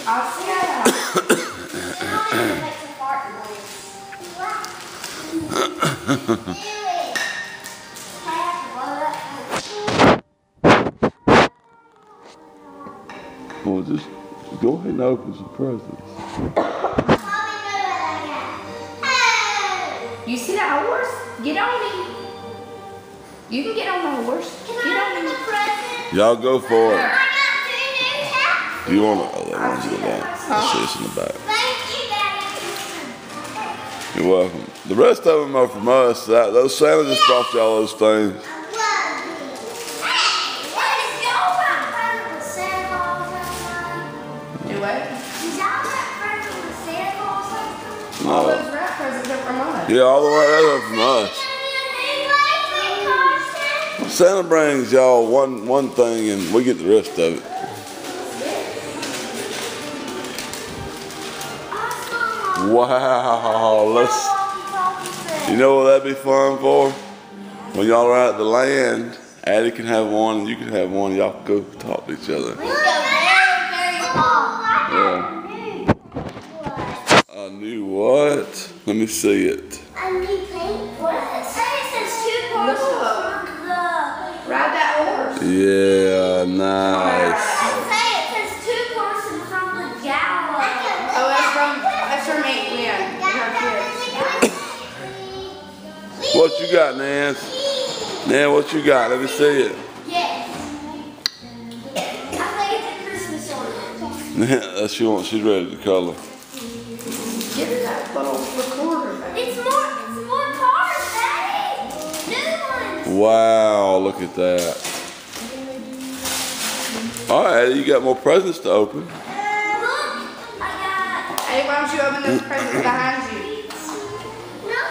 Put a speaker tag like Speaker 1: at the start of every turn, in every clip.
Speaker 1: I'll see that.
Speaker 2: Well, just go ahead and open some presents.
Speaker 1: You see that horse? Get on him. You can get on the horse. Get on him.
Speaker 2: Y'all go for it.
Speaker 3: I got 2 new taps.
Speaker 2: You want to? Oh, that one's in the back. Let's see, it's in the back.
Speaker 3: Thank you, Daddy.
Speaker 2: You're welcome. The rest of them are from us. Those Santa just brought y'all those things.
Speaker 1: Do what? All those wrap presents are from us.
Speaker 2: Yeah, all the way are from us. Santa brings y'all one thing and we get the rest of it. Wow, you know what that'd be fun for? When y'all are out at the land, Addie can have one and you can have one, y'all can go talk to each other. Yeah. A new what? Let me see it.
Speaker 3: A new paintbrush. It says 2 parts from the...
Speaker 1: Ride that horse.
Speaker 2: Yeah, nice.
Speaker 3: It says 2 portions from the Java.
Speaker 1: Oh, that's from Aunt Lynn and her kids.
Speaker 2: What you got, Nance? Nan, what you got? Let me see it.
Speaker 3: Yes. I think it's a Christmas ornament.
Speaker 2: She wants. She's ready to color.
Speaker 1: Give her that little recorder back.
Speaker 3: It's more cars, Daddy. New ones.
Speaker 2: Wow, look at that. All right, Eddie, you got more presents to open.
Speaker 3: Look, I got...
Speaker 1: Hey, why don't you open those presents behind you?
Speaker 3: No,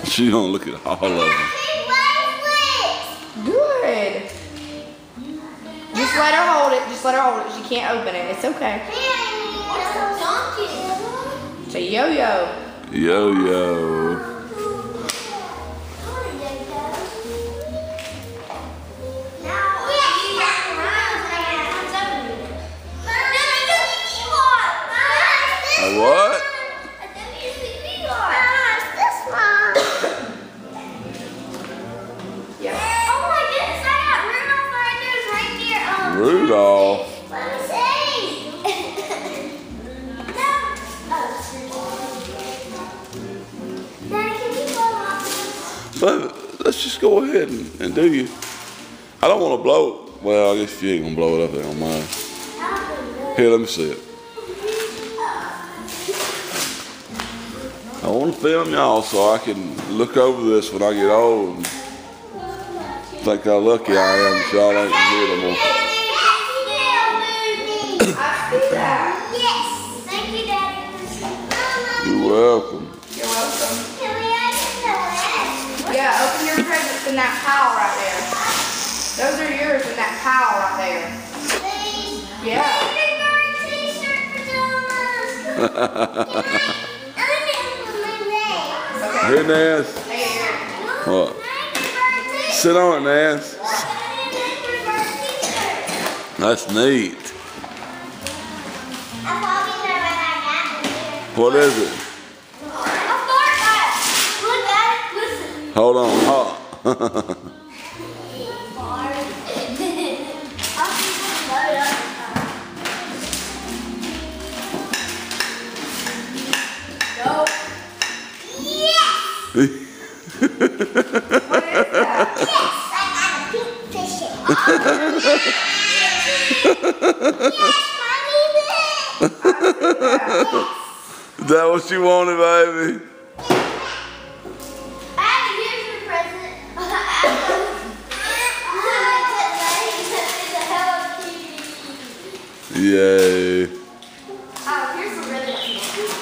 Speaker 2: She gonna look at all of them.
Speaker 1: Good. Just let her hold it. Just let her hold it. She can't open it. It's okay. It's a yo-yo.
Speaker 2: Yo-yo. A what? Rudolph.
Speaker 3: Let me see. Daddy, can you blow off this?
Speaker 2: But let's just go ahead and do you. I don't want to blow it. Well, I guess if you ain't gonna blow it up, they don't mind. Here, let me see it. I want to film y'all so I can look over this when I get old and think how lucky I am that y'all ain't here no more.
Speaker 1: I see that.
Speaker 3: Yes. Thank you, Daddy.
Speaker 2: You're welcome.
Speaker 1: You're welcome.
Speaker 3: Can we open the rest?
Speaker 1: Yeah, open your presents in that pile right there. Those are yours in that pile right there.
Speaker 3: Please.
Speaker 1: Yeah.
Speaker 3: Baby bird t-shirt pajamas.
Speaker 2: Here, Nance. What? Sit on it, Nance. That's neat. What is it? Hold on. Oh. Is that what you wanted, baby?
Speaker 3: Here's your present.
Speaker 2: Yay.
Speaker 3: Oh, here's a really cute.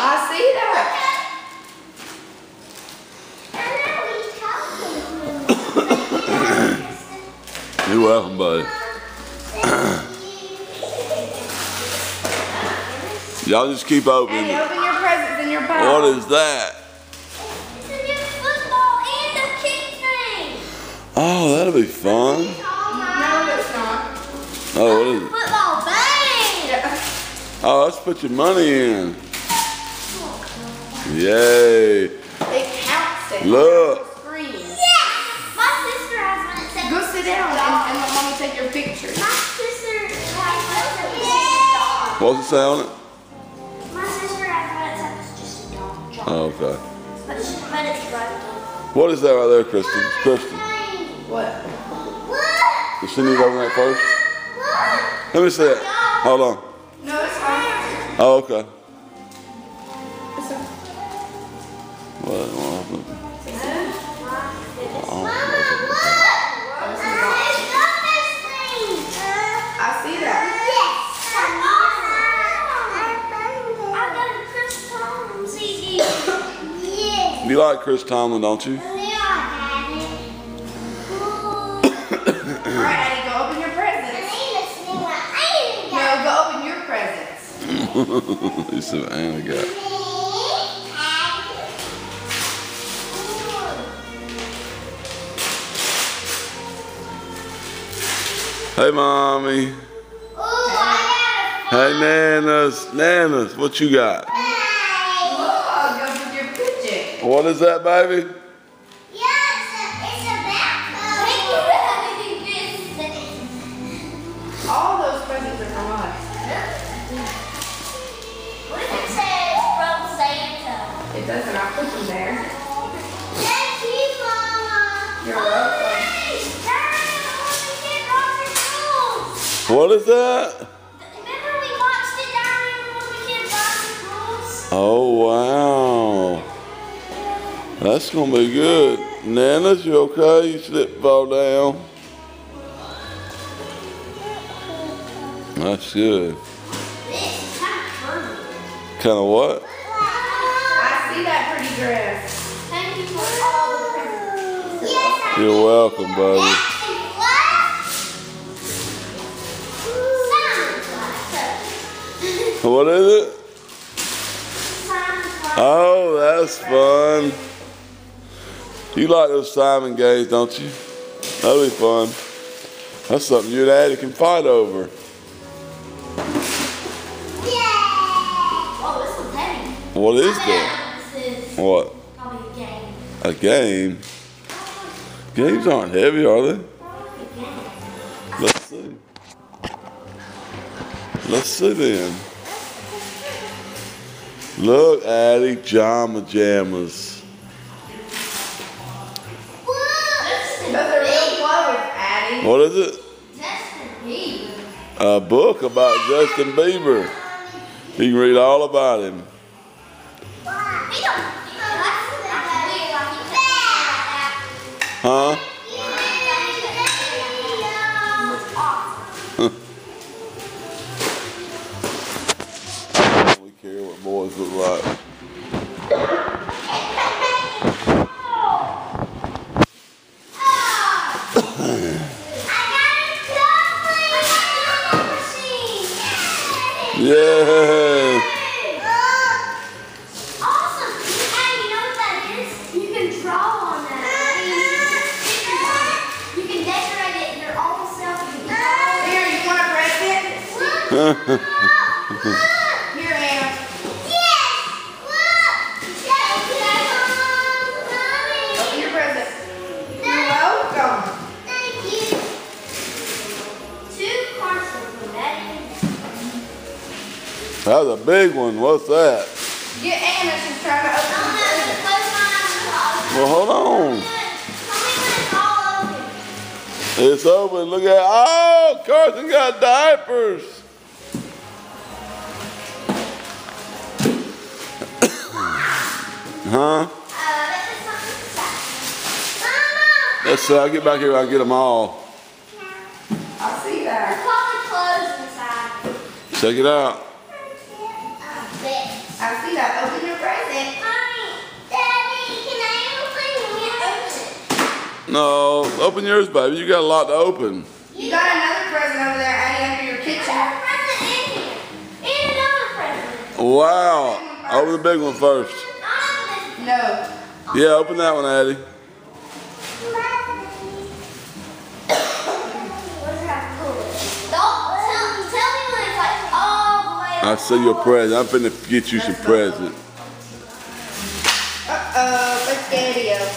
Speaker 1: I see that.
Speaker 2: You're welcome, buddy. Y'all just keep opening
Speaker 1: Hey,
Speaker 2: it.
Speaker 1: open your presents in your pile.
Speaker 2: What is that?
Speaker 3: It's a new football and a kick thing.
Speaker 2: Oh, Oh, that'll be fun.
Speaker 1: No, it's not.
Speaker 2: Oh, what is it?
Speaker 3: Football bang!
Speaker 1: Yeah.
Speaker 2: Oh, let's put your money in. Yay.
Speaker 1: It counts it.
Speaker 2: Look.
Speaker 1: Screen.
Speaker 3: Yes! My sister has one that says
Speaker 1: Go sit down and let mommy take your picture.
Speaker 3: My sister has one that says dog.
Speaker 2: What's it say on it?
Speaker 3: My sister has one that says just a dog.
Speaker 2: Oh, okay.
Speaker 3: But it's right.
Speaker 2: What is that right there, Kristen? It's Kristen.
Speaker 1: What?
Speaker 3: What?
Speaker 2: Does she need to open that first?
Speaker 3: What?
Speaker 2: Let me see it. Hold on.
Speaker 1: No, it's fine.
Speaker 2: Oh, okay.
Speaker 1: It's okay.
Speaker 2: What happened?
Speaker 3: Mama, look! It's got this thing!
Speaker 1: I see that.
Speaker 3: Yes! I got a Chris Tomlin CD. Yes!
Speaker 2: You like Chris Tomlin, don't you?
Speaker 3: Yeah, I had it.
Speaker 1: All right, Addie, go open your presents. No, go open your presents.
Speaker 2: He said, Anna got. Hey, mommy. Hey, Nanas. Nanas, what you got?
Speaker 1: Oh, go with your pigeon.
Speaker 2: What is that, baby?
Speaker 1: All those presents are from us. It doesn't. I put them there. You're welcome.
Speaker 2: What is that?
Speaker 3: Remember we watched it down there when we did Roger's Rules?
Speaker 2: Oh, wow. That's going to be good. Nanas, you okay? You slip fall down. That's good.
Speaker 3: This is kind of fun.
Speaker 2: Kind of what?
Speaker 1: I see that pretty dress.
Speaker 3: Thank you for all the presents. Yes,
Speaker 2: You're welcome, buddy. What is it? Oh, that's fun. You like those Simon games, don't you? That'll be fun. That's something you and Addie can fight over.
Speaker 3: Oh, this one's heavy.
Speaker 2: What is that?
Speaker 3: This is
Speaker 2: What?
Speaker 3: probably a game.
Speaker 2: A game? Games aren't heavy, are they?
Speaker 3: Probably a game.
Speaker 2: Let's see. Let's see then. Look, Addie, Jama Jammas.
Speaker 1: Those are real clothes, Addie.
Speaker 2: What is it?
Speaker 3: Justin Bieber.
Speaker 2: A book about Justin Bieber. You can read all about him.
Speaker 3: We don't. That's weird. Like you can't
Speaker 2: Huh? We care what boys look like. Yeah.
Speaker 3: Awesome. Hey, you know what that is? You can draw on that. You can decorate it your own self.
Speaker 1: Here, you want a present? Here, Anna. Open your present. You're welcome.
Speaker 2: That's a big one. What's that?
Speaker 1: Get Anna. She's trying to open the present.
Speaker 2: Well, hold on. It's open. Look at. Oh, Carson got diapers. Huh? Let's see. I'll get back here. I'll get them all.
Speaker 1: I see that.
Speaker 2: Check it out.
Speaker 1: I see that. Open your present.
Speaker 2: No, open yours, baby. You got a lot to open.
Speaker 1: You got another present over there, Addie, under your kitchen.
Speaker 2: Wow. Open the big one first.
Speaker 1: No.
Speaker 2: Yeah, open that one, Addie. I see your present. I'm finna get you some presents.
Speaker 1: Uh-oh, let's Daddy-o.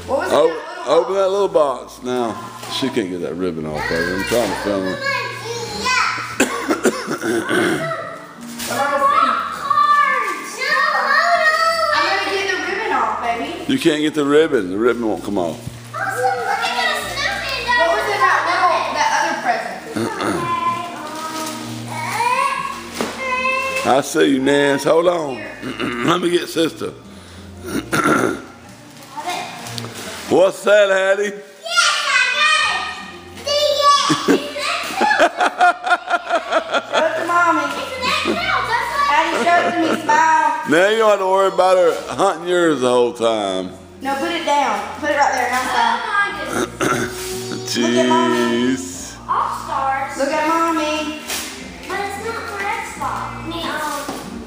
Speaker 1: What was that?
Speaker 2: Open that little box. Now, she can't get that ribbon off of her. I'm trying to film her.
Speaker 1: I'm gonna get the ribbon off, baby.
Speaker 2: You can't get the ribbon. The ribbon won't come off.
Speaker 1: What was it about that other present?
Speaker 2: I see you, Nance. Hold on. Let me get sister. What's that, Hattie?
Speaker 3: Yes, I got it. See it.
Speaker 1: Show it to Mommy.
Speaker 3: It's an XL, just like
Speaker 1: Daddy, show it to me. Smile.
Speaker 2: Now you don't have to worry about her hunting yours the whole time.
Speaker 1: No, put it down. Put it right there. Now smile.
Speaker 2: Jeez.
Speaker 3: All Stars.
Speaker 1: Look at Mommy.
Speaker 3: But it's not for Xbox.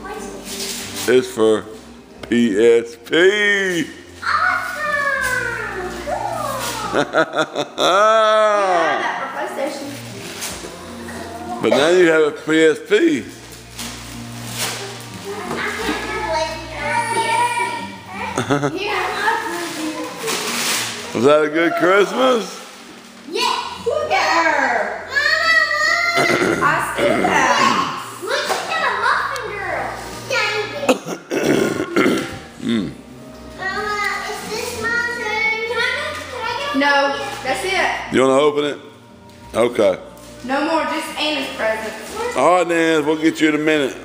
Speaker 3: PlayStation.
Speaker 2: It's for PSP.
Speaker 3: Awesome. Cool.
Speaker 1: That for PlayStation.
Speaker 2: But now you have a PSP.
Speaker 1: Here.
Speaker 2: Was that a good Christmas?
Speaker 3: Yes.
Speaker 1: Look at her. I see that.
Speaker 3: Look, she's got a muffin girl. Mama, is this my turn? Can I get
Speaker 1: No, that's it.
Speaker 2: You want to open it? Okay.
Speaker 1: No more, just Anna's presents.
Speaker 2: All right, Nance. We'll get you in a minute.